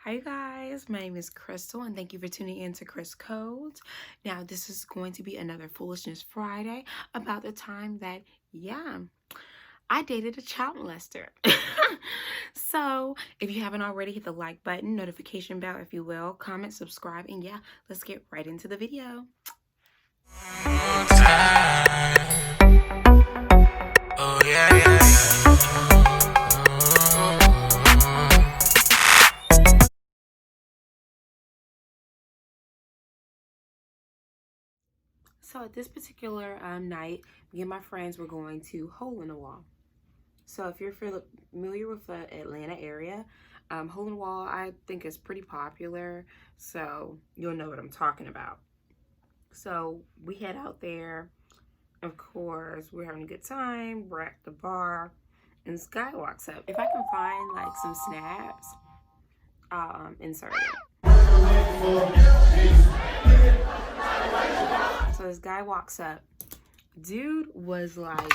Hi guys, my name is Crystal and thank you for tuning in to Chris Codes. Now this is going to be another Foolishness Friday about the time that, I dated a child molester. So if you haven't already, hit the like button, notification bell if you will, comment, subscribe, and yeah, let's get right into the video. Oh yeah. So at this particular night, me and my friends were going to Hole in the Wall. So if you're familiar with the Atlanta area, Hole in the Wall I think is pretty popular, so you'll know what I'm talking about. So we head out there. Of course, we're having a good time. We're at the bar, and this guy walks up. If I can find like some snaps, I'll insert it. So this guy walks up. Dude was like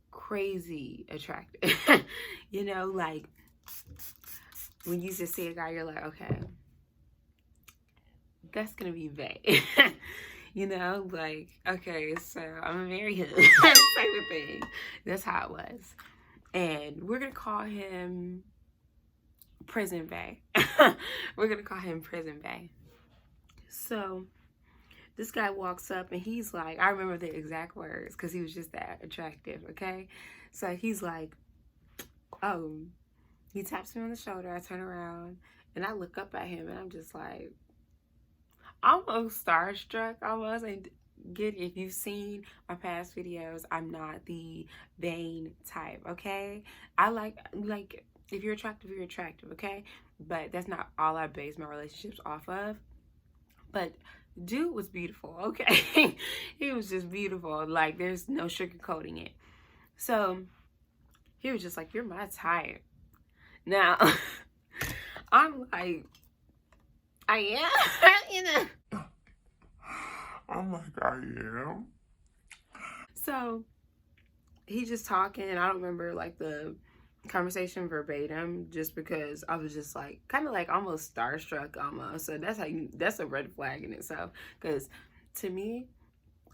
crazy attractive. You know, like when you just see a guy, you're like, okay, that's gonna be bae. You know, like, okay, so I'm gonna marry him type of thing. That's how it was. And we're gonna call him Prison Bae. We're gonna call him Prison Bae. So this guy walks up and he's like, I remember the exact words because he was just that attractive, okay? So he's like, oh, he taps me on the shoulder. I turn around and I look up at him and I'm just like, almost starstruck, almost. And get, if you've seen my past videos, I'm not the vain type, okay? I like if you're attractive, you're attractive, okay? But that's not all I base my relationships off of. But dude was beautiful, okay? He was just beautiful. Like, there's no sugarcoating it. So he was just like, you're my type. Now, I'm like, I am, you know. I'm like, I am. So he just talking, and I don't remember like the conversation verbatim, just because I was just like kind of like almost starstruck almost. So that's a red flag in itself, because to me,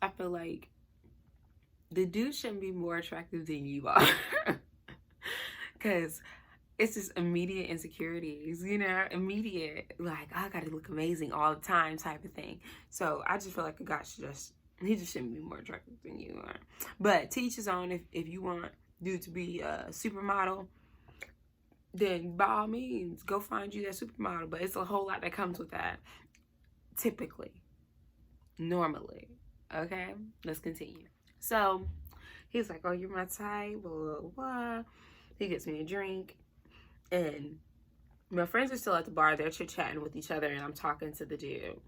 I feel like the dude shouldn't be more attractive than you are. Because it's just immediate insecurities, you know, immediate, like, I gotta look amazing all the time type of thing. So I just feel like a guy he just shouldn't be more attractive than you are. But to each his own. If you want dude to be a supermodel, then by all means, go find you that supermodel. But it's a whole lot that comes with that, typically, normally. Okay, let's continue. So he's like, oh, you're my type, blah, blah, blah. He gets me a drink. And my friends are still at the bar. They're chit-chatting with each other, and I'm talking to the dude.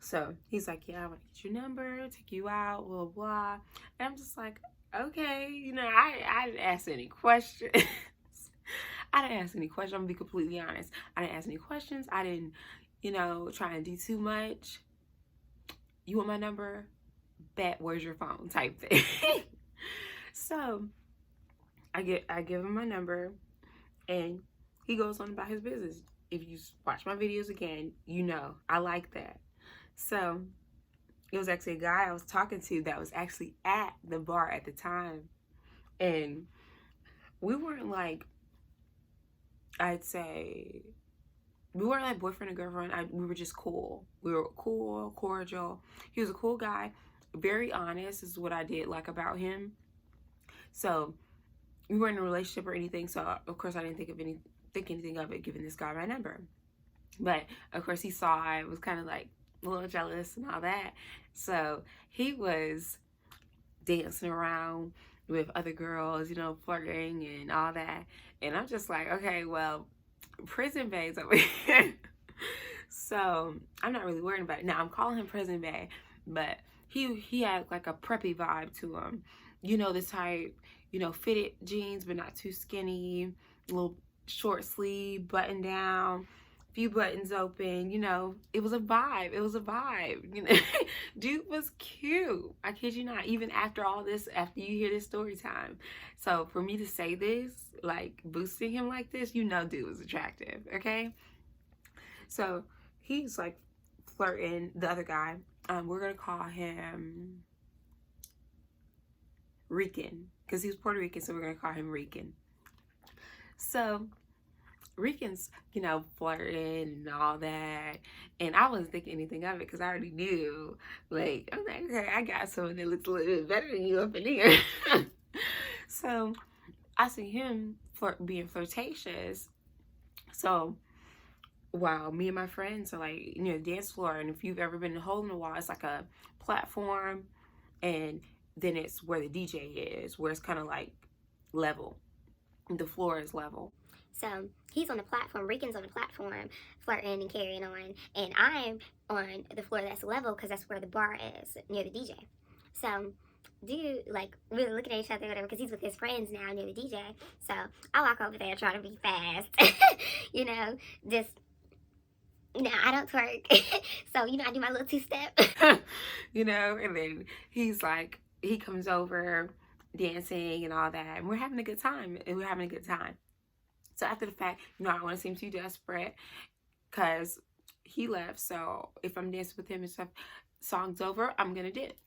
So he's like, yeah, I want to get your number, take you out, blah, blah. And I'm just like, okay. You know, I didn't ask any questions. I didn't ask any questions. I'm going to be completely honest. I didn't ask any questions. I didn't, you know, try and do too much. You want my number? Bet, where's your phone? Type thing. So I give him my number, and he goes on about his business. If you watch my videos again, you know I like that. So it was actually a guy I was talking to that was actually at the bar at the time. And we weren't like, I'd say, we weren't like boyfriend and girlfriend. We were just cool. We were cool, cordial. He was a cool guy. Very honest is what I did like about him. So we weren't in a relationship or anything. So of course I didn't think anything of it, giving this guy my number. But of course he saw I was kind of like a little jealous and all that. So he was dancing around with other girls, you know, flirting and all that. And I'm just like, okay, well, Prison Bae's over here. So I'm not really worried about it. Now I'm calling him Prison Bae, but he had like a preppy vibe to him. You know, the type, you know, fitted jeans but not too skinny, little short sleeve, button down. If few buttons open, you know, it was a vibe. It was a vibe. You know, dude was cute. I kid you not. Even after all this, after you hear this story time. So for me to say this, like boosting him like this, you know, dude was attractive. Okay. So he's like flirting the other guy. We're gonna call him Rican because he's Puerto Rican, so we're gonna call him Rican. So Rican's, you know, flirting and all that, and I wasn't thinking anything of it because I already knew. Like, I'm like, okay, I got someone that looks a little bit better than you up in here. So I see him being flirtatious. So while me and my friends are like, you know, dance floor, and if you've ever been in a hole in the wall, it's like a platform, and then it's where the DJ is, where it's kind of like level. The floor is level. So he's on the platform, Rican's on the platform, flirting and carrying on, and I'm on the floor that's level because that's where the bar is, near the DJ. So dude, like, really looking at each other, whatever, because he's with his friends now near the DJ. So I walk over there trying to be fast, you know, just, no, I don't twerk. So, you know, I do my little two-step. You know, and then he's like, he comes over dancing and all that, and we're having a good time. So after the fact, you know, I don't want to seem too desperate because he left. So if I'm dancing with him and stuff, song's over, I'm going to dip.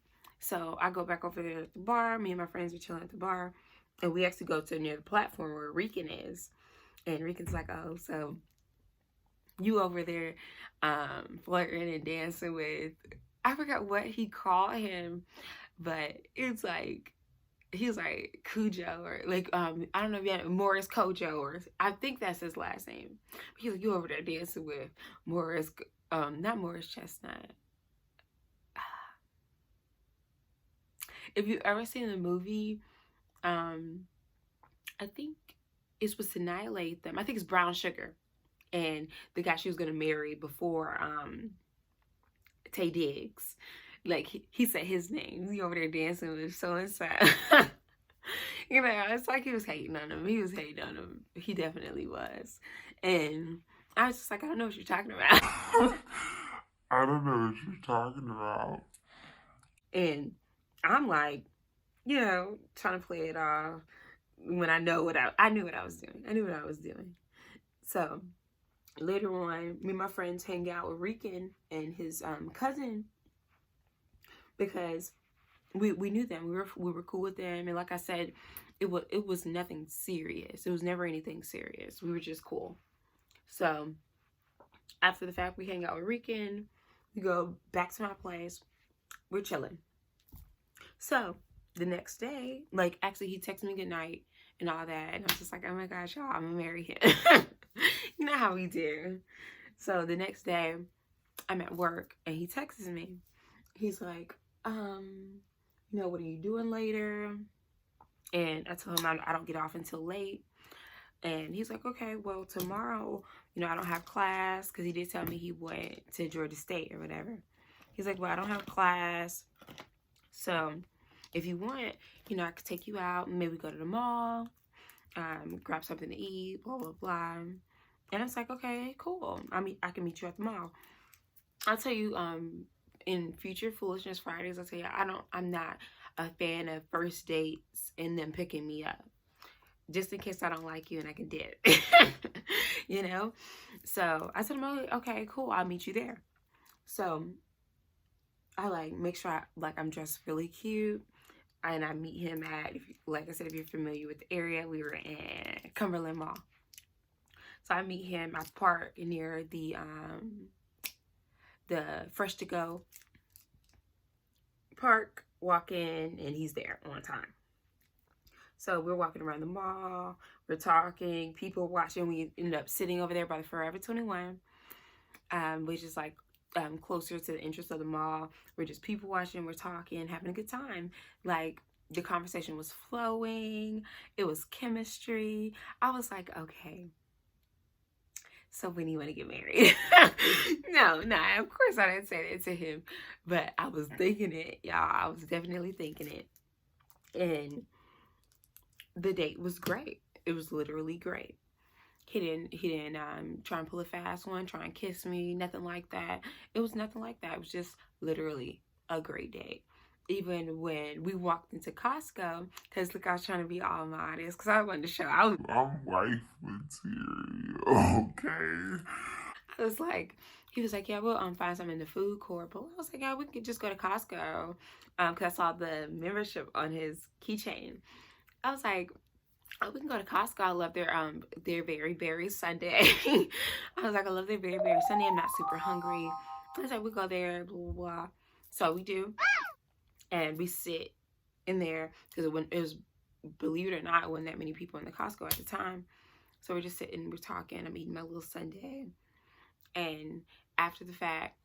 So I go back over there at the bar. Me and my friends are chilling at the bar. And we actually go to near the platform where Rican is. And Rican's like, oh, so you over there flirting and dancing with, I forgot what he called him, but it's like, he's like Cujo, or like I don't know if you had Morris Kojo, or I think that's his last name. He's like, you over there dancing with Morris, not Morris Chestnut. If you've ever seen the movie, I think it's supposed to annihilate them. I think it's Brown Sugar, and the guy she was gonna marry before Tay Diggs. Like, he said his name. He over there dancing with so-and-so. You know, it's like he was hating on him. He was hating on him. He definitely was. And I was just like, I don't know what you're talking about. I don't know what you're talking about. And I'm like, you know, trying to play it off when I knew what I was doing. I knew what I was doing. So later on, me and my friends hang out with Rican and his cousin, because we knew them. We were cool with them, and like I said, it was nothing serious. It was never anything serious. We were just cool. So after the fact, we hang out with Rican. We go back to my place. We're chilling. So the next day, like, actually he texted me good night and all that, and I was just like, oh my gosh, y'all, I'm gonna marry him. You know how we do. So the next day, I'm at work and he texts me. He's like, you know, what are you doing later? And I told him I don't get off until late. And he's like, okay, well, tomorrow, you know, I don't have class, because he did tell me he went to Georgia State or whatever. He's like, well, I don't have class, so if you want, you know, I could take you out, maybe go to the mall, grab something to eat, blah, blah, blah. And I was like, okay, cool. I can meet you at the mall. I'll tell you, in future Foolishness Fridays, I'll tell you, I'm not a fan of first dates and them picking me up, just in case I don't like you and I can dip. You know? So I told him, okay, cool, I'll meet you there. So I like make sure I'm dressed really cute, and I meet him at, like I said, if you're familiar with the area, we were in Cumberland Mall. So I meet him, I park near the Fresh to Go park, walk in, and he's there on time. So we're walking around the mall, we're talking, people watching. We ended up sitting over there by the Forever 21, which is like closer to the entrance of the mall. We're just people watching, we're talking, having a good time. Like, the conversation was flowing, it was chemistry. I was like, okay, so when do you want to get married? No, of course I didn't say that to him, but I was thinking it, y'all. I was definitely thinking it. And the date was great. It was literally great. He didn't try and pull a fast one, try and kiss me, nothing like that. It was nothing like that. It was just literally a great date. Even when we walked into Costco, because look, I was trying to be all modest, because I wanted to show I'm wife material, okay? I was like, he was like, yeah, we'll find something in the food court. But I was like, yeah, we could just go to Costco, because I saw the membership on his keychain. I was like, oh, we can go to Costco. I love their very berry sundae. I was like, I love their very berry sundae. I'm not super hungry. I was like, we go there, blah blah blah. So we do, and we sit in there because it was, believe it or not, it wasn't that many people in the Costco at the time. So we're just sitting, we're talking. I'm eating my little sundae, and after the fact,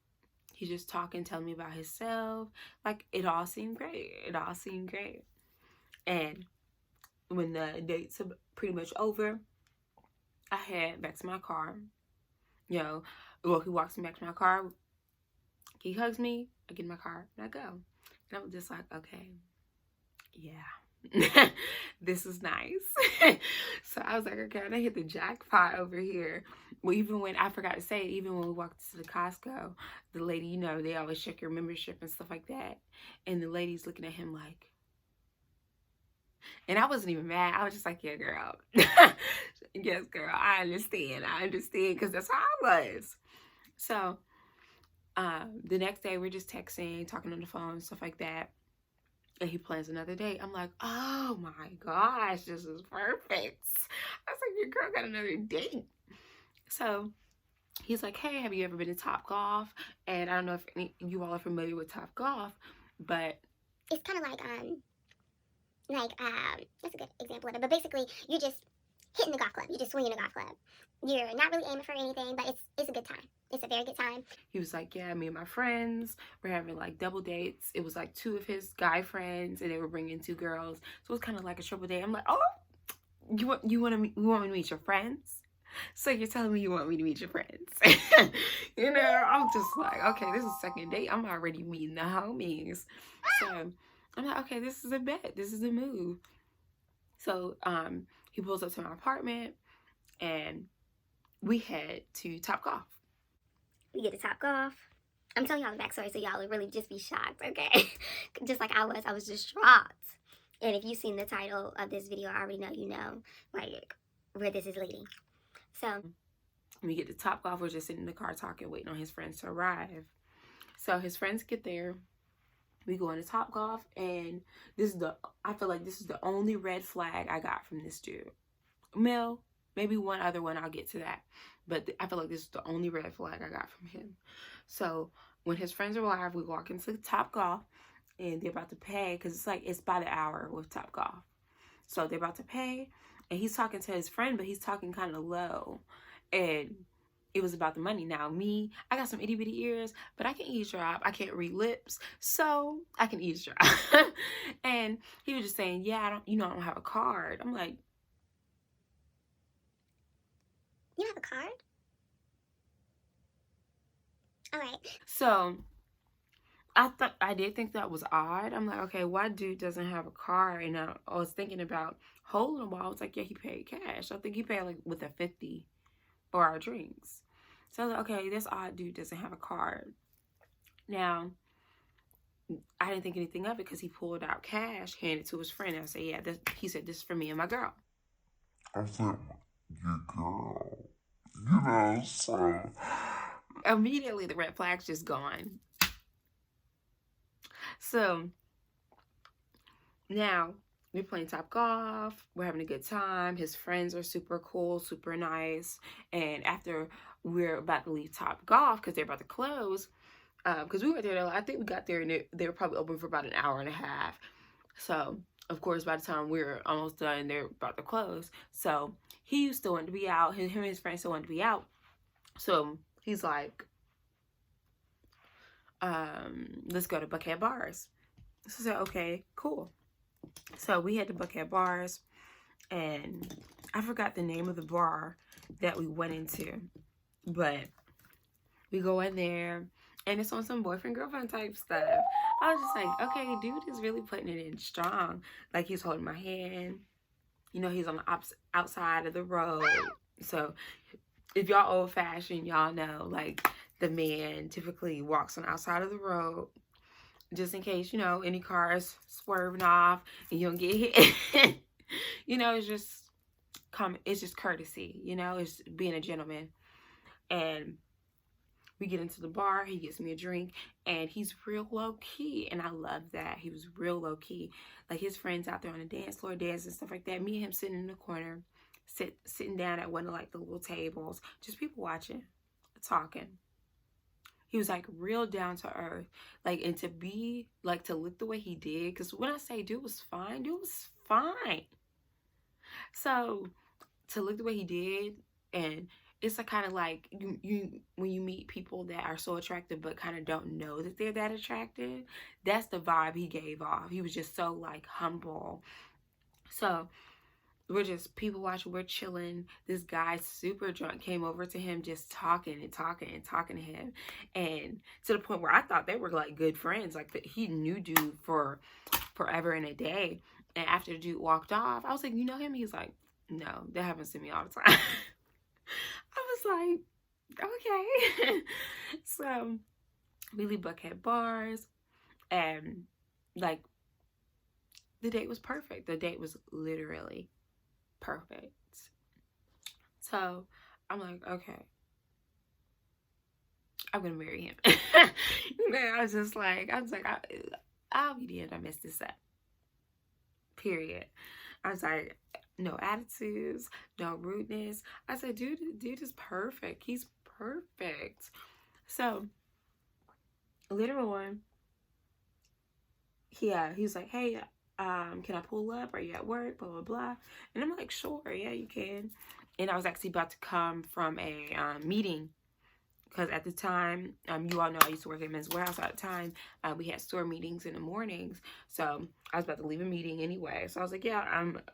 he's just talking, telling me about himself. Like, it all seemed great. It all seemed great. And when the date's pretty much over, I head back to my car. You know, well, he walks me back to my car. He hugs me. I get in my car and I go. And I was just like, okay, yeah, this is nice. So I was like, okay, I hit the jackpot over here. Well, even when, I forgot to say, even when we walked to the Costco, the lady, you know, they always check your membership and stuff like that. And the lady's looking at him like, and I wasn't even mad. I was just like, yeah, girl. Yes, girl, I understand. Because that's how I was. So the next day, we're just texting, talking on the phone, stuff like that. And he plans another date. I'm like, oh my gosh, this is perfect. I was like, your girl got another date. So he's like, hey, have you ever been to Top Golf? And I don't know if you all are familiar with Top Golf, but it's kind of like that's a good example of it. But basically, you're just hitting the golf club. You're just swinging the golf club. You're not really aiming for anything, but it's a good time. It's a very good time. He was like, yeah, me and my friends, we're having like double dates. It was like 2 of his guy friends, and they were bringing 2 girls. So it was kind of like a triple date. I'm like, oh, you want me to meet your friends? So you're telling me you want me to meet your friends? You know, I'm just like, okay, this is second date. I'm already meeting the homies. So I'm like, okay, this is a bet. This is a move. So he pulls up to my apartment, and we head to Top Golf. We get to Top Golf. I'm telling y'all the backstory so y'all will really just be shocked, okay? Just like I was distraught. And if you've seen the title of this video, I already know you know like where this is leading. So we get to Top Golf. We're just sitting in the car talking, waiting on his friends to arrive. So his friends get there. We go into Top Golf, and I feel like this is the only red flag I got from this dude. Mel, maybe one other one, I'll get to that. But I feel like this is the only red flag I got from him. So when his friends arrive, we walk into Top Golf, and they're about to pay, because it's by the hour with Top Golf. So they're about to pay, and he's talking to his friend, but he's talking kind of low. And it was about the money. Now, me, I got some itty bitty ears, but I can eavesdrop. I can't read lips, so I can eavesdrop. And he was just saying, yeah, I don't have a card. I'm like, you have a card? All right. So I did think that was odd. I'm like, okay, why dude doesn't have a card? And I was thinking about holding him. I was like, yeah, he paid cash. I think he paid like with a 50 for our drinks. So I was like, okay, this odd dude doesn't have a card. Now, I didn't think anything of it because he pulled out cash, handed it to his friend. And I said, yeah, he said, this is for me and my girl. I said, your girl. You know, so Immediately, the red flag's just gone. So now we're playing Top Golf. We're having a good time. His friends are super cool, super nice. And after we're about to leave Top Golf because they're about to close, because we were there, I think we got there and they were probably open for about an hour and a half. So of course, by the time we were almost done, they're about to close. So he still wanted to be out. Him and his friends still wanted to be out. So he's like, let's go to Buckhead Bars. So I said, okay, cool. So we had to Buckhead Bars, and I forgot the name of the bar that we went into, but we go in there, and it's on some boyfriend-girlfriend type stuff. I was just like, okay, dude is really putting it in strong. Like, he's holding my hand. You know, he's on the outside of the road. So if y'all old fashioned, y'all know, like, the man typically walks on the outside of the road just in case, you know, any cars swerving off and you don't get hit. You know, it's just it's just courtesy, you know, it's being a gentleman. And we get into the bar, he gets me a drink, and he's real low key, and I love that. He was real low key. Like, his friends out there on the dance floor dancing and stuff like that. Me and him sitting in the corner, sitting down at one of like the little tables, just people watching, talking. He was like real down to earth, like, and to be like, to look the way he did, because when I say dude was fine, dude was fine. So to look the way he did, and it's like kind of like you when you meet people that are so attractive but kind of don't know that they're that attractive, that's the vibe he gave off. He was just so like humble. So we're just people watching, we're chilling. This guy super drunk came over to him, just talking and talking and talking to him, and to the point where I thought they were like good friends, like that he knew dude for forever and a day. And after the dude walked off, I was like, you know him? He's like, no, that happens to me all the time. I was like, okay. So we leave Buckhead bars, and like, the date was perfect. The date was literally perfect. So I'm like, okay, I'm gonna marry him. I was like, I'll be damned, I messed this up. Period. I was like, no attitudes, no rudeness. I said, dude is perfect. He's perfect. So later on, he's like, hey, can I pull up? Are you at work? Blah, blah, blah. And I'm like, sure, yeah, you can. And I was actually about to come from a meeting, because at the time, you all know I used to work at Men's Warehouse at the time. We had store meetings in the mornings. So I was about to leave a meeting anyway. So I was like, yeah,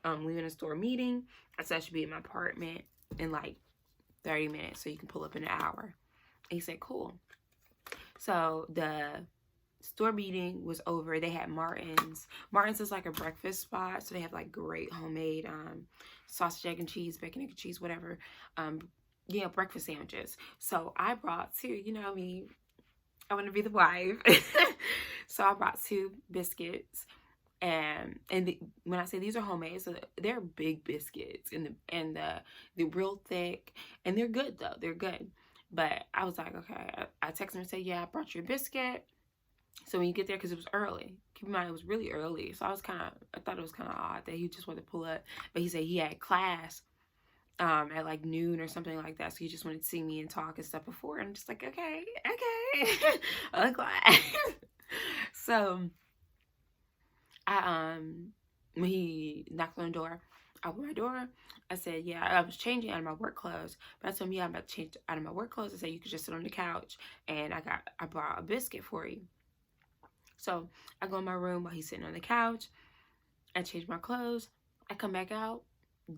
I'm leaving a store meeting. I said I should be in my apartment in like 30 minutes, so you can pull up in an hour. And he said, cool. So the store meeting was over. They had Martin's. Martin's is like a breakfast spot. So they have like great homemade sausage, egg, and cheese, bacon, egg, and cheese, whatever. Yeah, breakfast sandwiches. So I brought two, you know me, I want to be the wife. So I brought 2 biscuits, and when I say these are homemade, so they're big biscuits, and the real thick, and they're good though, they're good. But I was like, okay, I texted him and said, yeah, I brought you a biscuit. So when you get there, because it was early, keep in mind it was really early, so I thought it was kind of odd that he just wanted to pull up, but he said he had class at like noon or something like that, so he just wanted to see me and talk and stuff before. And I'm just like, okay. I'm glad. So I when he knocked on the door, I opened my door. I said, yeah, I was changing out of my work clothes, but I told him, yeah, I'm about to change out of my work clothes. I said, you could just sit on the couch, and I brought a biscuit for you. So I go in my room while he's sitting on the couch. I change my clothes. I come back out.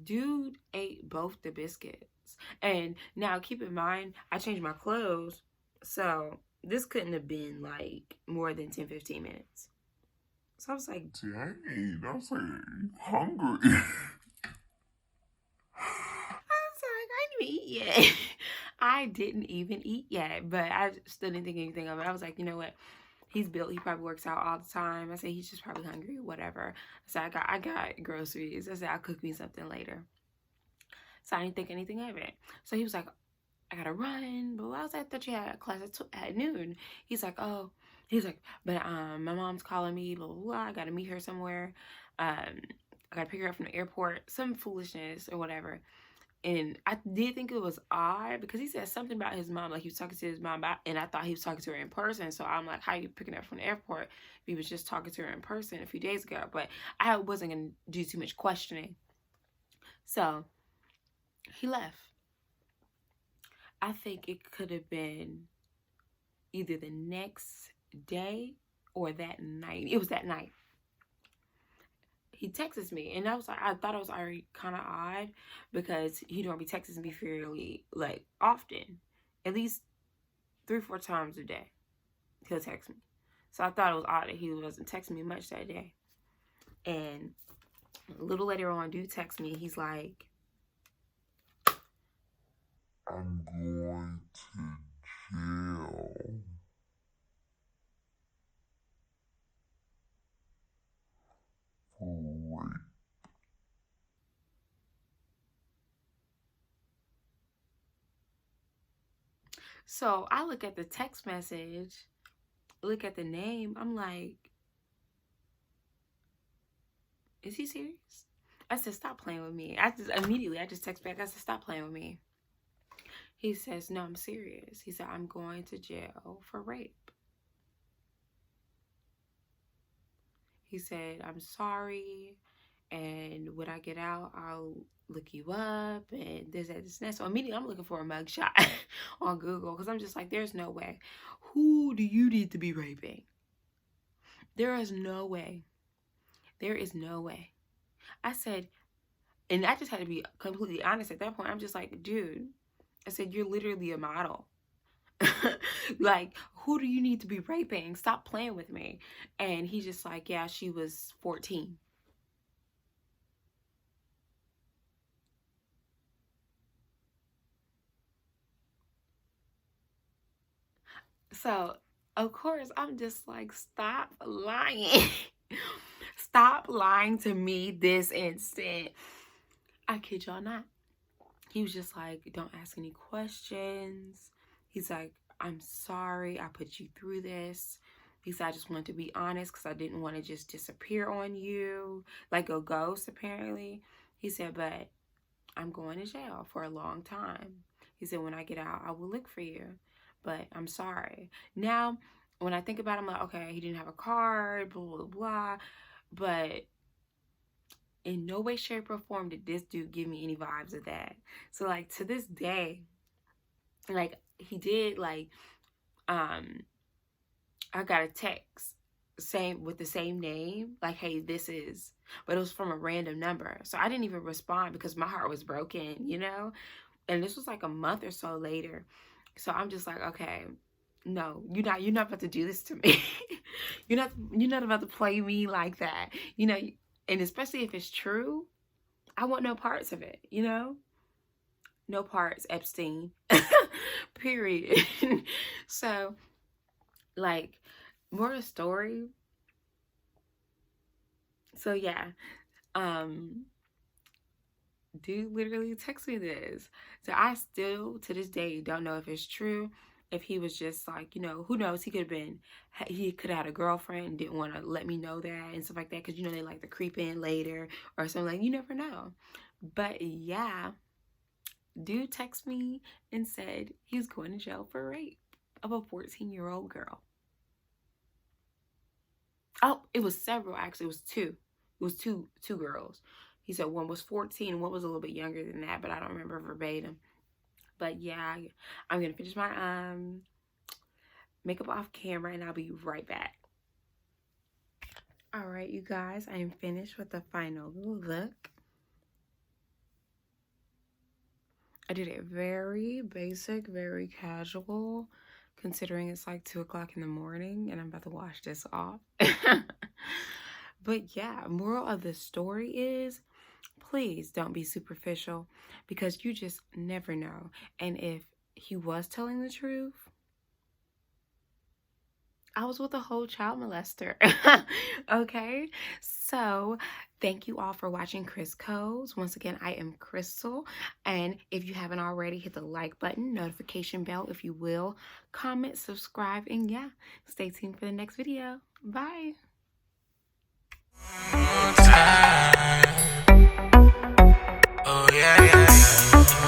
Dude ate both the biscuits. And now keep in mind, I changed my clothes, so this couldn't have been like more than 10-15 minutes. So I was like, dang, I was like, hungry. I didn't even eat yet. I didn't even eat yet, but I still didn't think anything of it. I was like, you know what? He's built. He probably works out all the time. I said, he's just probably hungry, whatever. So I got groceries. I said, I'll cook me something later. So I didn't think anything of it. So he was like, I gotta run. But I was like, I thought you had a class at noon. He's like, oh. He's like, but my mom's calling me, blah, blah, blah. I gotta meet her somewhere. I gotta pick her up from the airport. Some foolishness or whatever. And I did think it was odd, because he said something about his mom, like he was talking to his mom, and I thought he was talking to her in person. So I'm like, how are you picking her up from the airport if he was just talking to her in person a few days ago? But I wasn't going to do too much questioning. So he left. I think it could have been either the next day or that night. It was that night. He texts me, and I thought it was already kind of odd, because he don't be texting me fairly like often, at least 3-4 times a day he'll text me. So I thought it was odd that he wasn't texting me much that day. And a little later on, dude text me. He's like, I'm going to jail for rape. So I look at the text message, look at the name. I'm like, is he serious? I said, stop playing with me. I just text back. I said, stop playing with me. He says, no, I'm serious. He said, I'm going to jail for rape. He said, I'm sorry. And when I get out, I'll look you up and this, that, this, and that. So immediately I'm looking for a mugshot on Google because I'm just like, there's no way. Who do you need to be raping? There is no way. There is no way. I said, and I just had to be completely honest at that point. I'm just like, dude, I said, you're literally a model. Like, who do you need to be raping? Stop playing with me. And he's just like, yeah, she was 14. So, of course, I'm just like, stop lying. Stop lying to me this instant. I kid y'all not. He was just like, don't ask any questions. He's like, I'm sorry I put you through this. He said, I just wanted to be honest because I didn't want to just disappear on you like a ghost, apparently. He said, but I'm going to jail for a long time. He said, when I get out, I will look for you. But I'm sorry. Now, when I think about it, I'm like, okay, he didn't have a card, blah, blah, blah. But in no way, shape, or form did this dude give me any vibes of that. So, like, to this day, like, he did, like, I got a text with the same name, like, hey, this is, but it was from a random number. So I didn't even respond because my heart was broken, you know? And this was like a month or so later. So I'm just like, okay, no, you're not about to do this to me. you're not about to play me like that, you know? And especially if it's true, I want no parts of it, you know? No parts, Epstein. Period. So, like, more of the story. So yeah, dude literally texted me this. So I still, to this day, don't know if it's true. If he was just like, you know, who knows? He could have had a girlfriend and didn't want to let me know that and stuff like that. Because, you know, they like to creep in later or something. Like, you never know. But yeah, dude texted me and said he was going to jail for rape of a 14-year-old girl. Oh, it was several, actually. It was two. It was two girls. He said one was 14 and one was a little bit younger than that, but I don't remember verbatim. But yeah, I'm going to finish my makeup off camera and I'll be right back. All right, you guys, I am finished with the final look. I did it very basic, very casual, considering it's like 2 o'clock in the morning and I'm about to wash this off. But yeah, moral of the story is, please don't be superficial because you just never know. And if he was telling the truth, I was with a whole child molester. Okay, so thank you all for watching Chris Codes. Once again, I am Crystal, and if you haven't already, hit the like button, notification bell if you will, comment, subscribe, and yeah, stay tuned for the next video. Bye. Oh yeah, yeah, yeah.